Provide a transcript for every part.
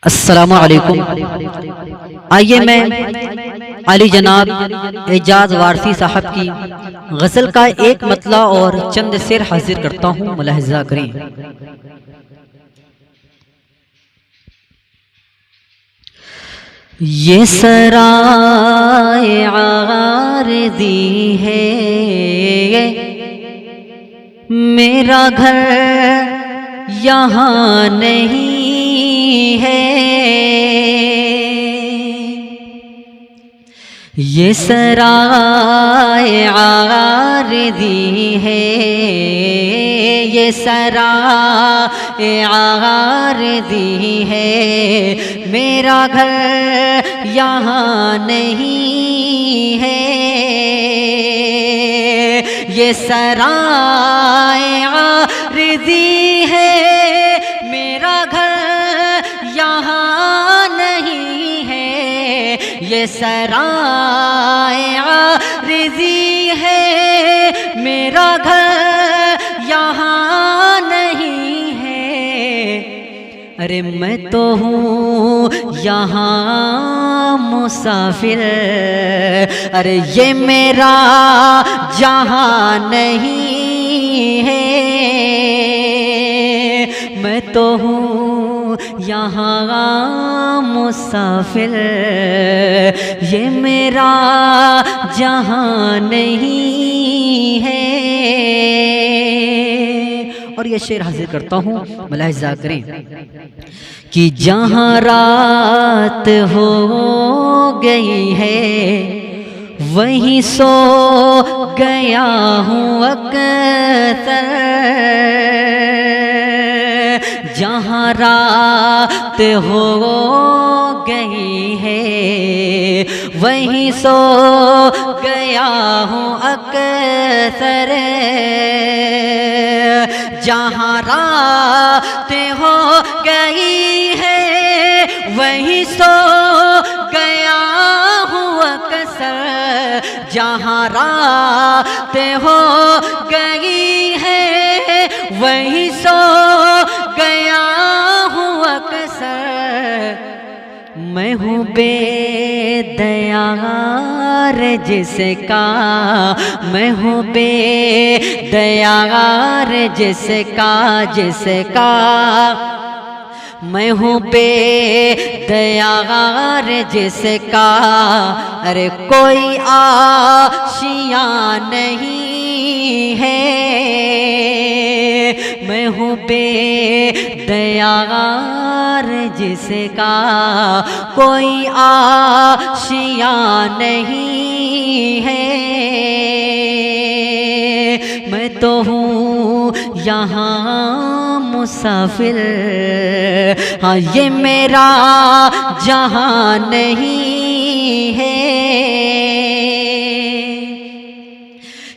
السلام علیکم۔ آئیے میں علی جناب اعجاز وارثی صاحب کی غزل کا ایک مطلع اور چند شعر حاضر کرتا ہوں، ملاحظہ کریں۔ یہ سرائے عارضی ہے، میرا گھر یہاں نہیں ہے۔ یہ سرائے عارضی ہے، یہ سرائے عارضی ہے، میرا گھر یہاں نہیں ہے۔ یہ سرائے عارضی ہے، میرا گھر یہاں نہیں ہے۔ یہ سرائے عارضی ہے، میرا گھر یہاں نہیں ہے۔ ارے میں تو ہوں یہاں مسافر، ارے یہ میرا جہاں نہیں ہے۔ میں تو ہوں یہاں مسافر، یہ میرا جہاں نہیں ہے۔ اور یہ شعر حاضر کرتا ہوں، ملاحظہ کریں کہ جہاں رات ہو گئی ہے وہیں سو گیا ہوں اکثر۔ جہاں رات ہو گئی ہے وہیں سو گیا ہوں اکثر۔ جہاں رات ہو گئی ہے وہیں سو گیا ہوں اکثر۔ جہاں رات ہو گئی ہے وہیں سو گیا ہوں اکثر۔ میں ہوں بے دیار جس کا، میں ہوں بے دیار جس کا، جس کا میں ہوں بے دیار جس کا۔ ارے کوئی آشیاں نہیں ہے۔ میں ہوں بے دیار جس کا، کوئی آشیاں نہیں ہے۔ میں تو ہوں یہاں مسافر، ہاں یہ میرا جہاں نہیں ہے۔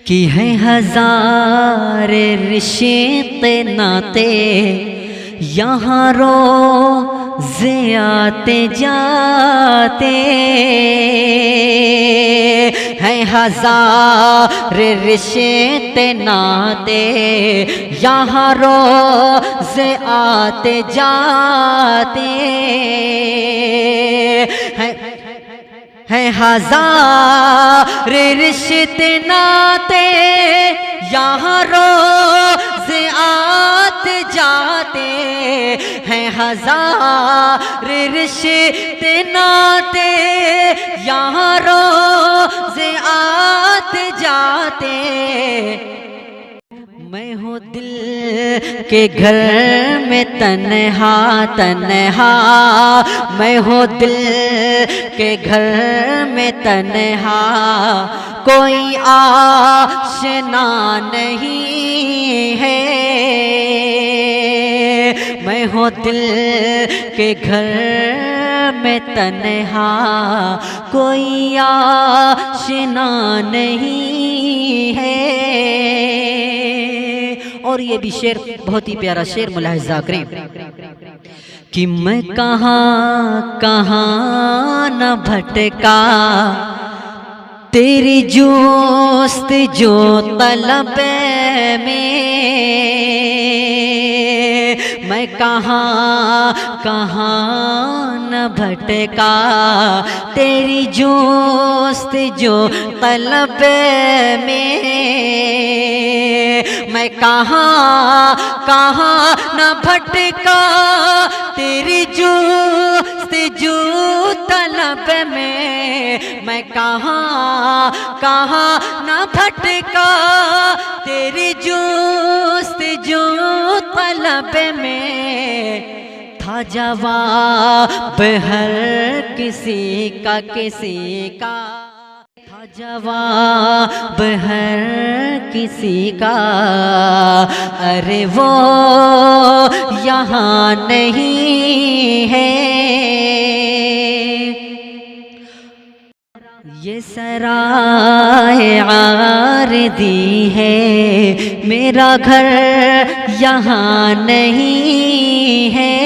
کہ ہے ہزار رشتے ناتے یہاں روز آتے جاتے ہیں۔ ہزار رشتے ناتے یہاں روز آتے جاتے ہیں۔ ہزار رشتے ناتے یہاں روز آتے جاتے ہیں۔ ہزار رشتے ناتے یہاں روز آتے جاتے۔ میں ہوں دل کے گھر میں تنہا تنہا، میں ہوں دل کے گھر میں تنہا، کوئی آشنا نہیں ہے۔ میں ہوں دل کے گھر میں تنہا، کوئی آشنا نہیں ہے۔ اور یہ بھی شعر بہت ہی پیارا شعر، ملاحظہ کریں کہ میں کہاں کہاں نہ بھٹکا، تیری جستجو طلب میں میں کہاں کہاں نہ بھٹکا تیری جستجو طلب میں، میں کہاں کہاں نہ بھٹکا تیری جستجو طلب میں، میں کہاں کہاں نہ بھٹکا تیری جستجو طلب میں، تھا جواب ہر کسی کا کسی کا، تھا جواب ہر کسی کا، ارے وہ یہاں نہیں ہے، یہ سرائے عارضی ہے، میرا گھر یہاں نہیں ہے۔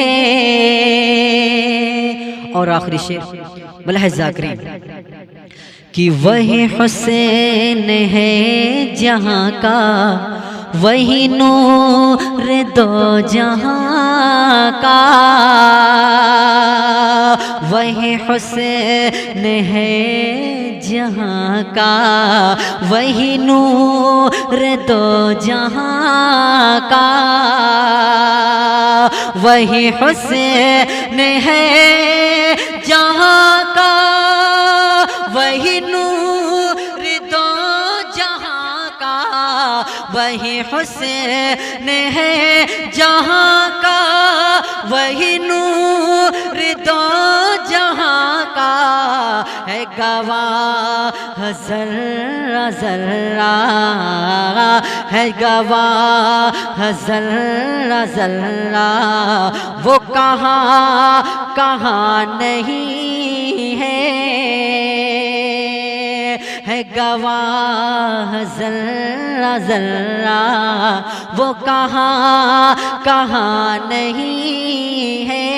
اور آخری شعر ملاحظہ کریں کہ وہی حسین ہے جہاں کا، وہی نور دو جہاں کا، وہی حسین ہے جہاں کا، وہی نور دو جہاں کا، وہی حسین ہے جہاں کا، وہی نور دو جہاں کا، وہی حسین ہے جہاں کا، وہی نور دو جہاں کا، ہے گواہ ذرہ ذرہ، ہے گواہ ذرہ ذرہ، وہ کہاں کہاں نہیں ہے گواہ ذرہ ذرہ، وہ کہاں کہاں نہیں ہے،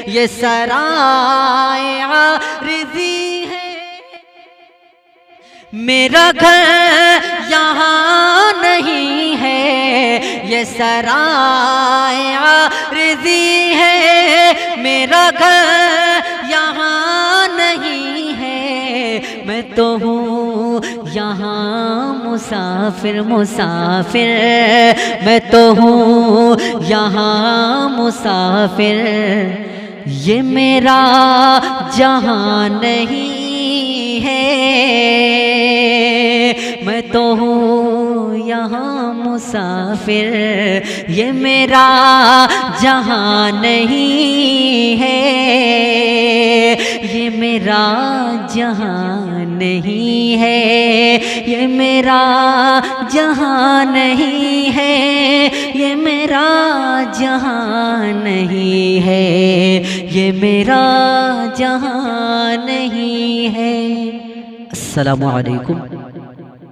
یہ سرائے عارضی ہے، میرا گھر یہاں نہیں ہے، یہ سرائے عارضی ہے، میرا گھر یہاں نہیں ہے، میں تو ہوں یہاں مسافر مسافر، میں تو ہوں یہاں مسافر، یہ میرا جہاں نہیں ہے، میں تو ہوں یہاں مسافر، یہ میرا جہاں نہیں ہے، یہ میرا جہاں نہیں ہے، یہ میرا جہاں نہیں ہے، یہ میرا جہاں نہیں ہے، یہ میرا جہاں نہیں ہے۔ السلام علیکم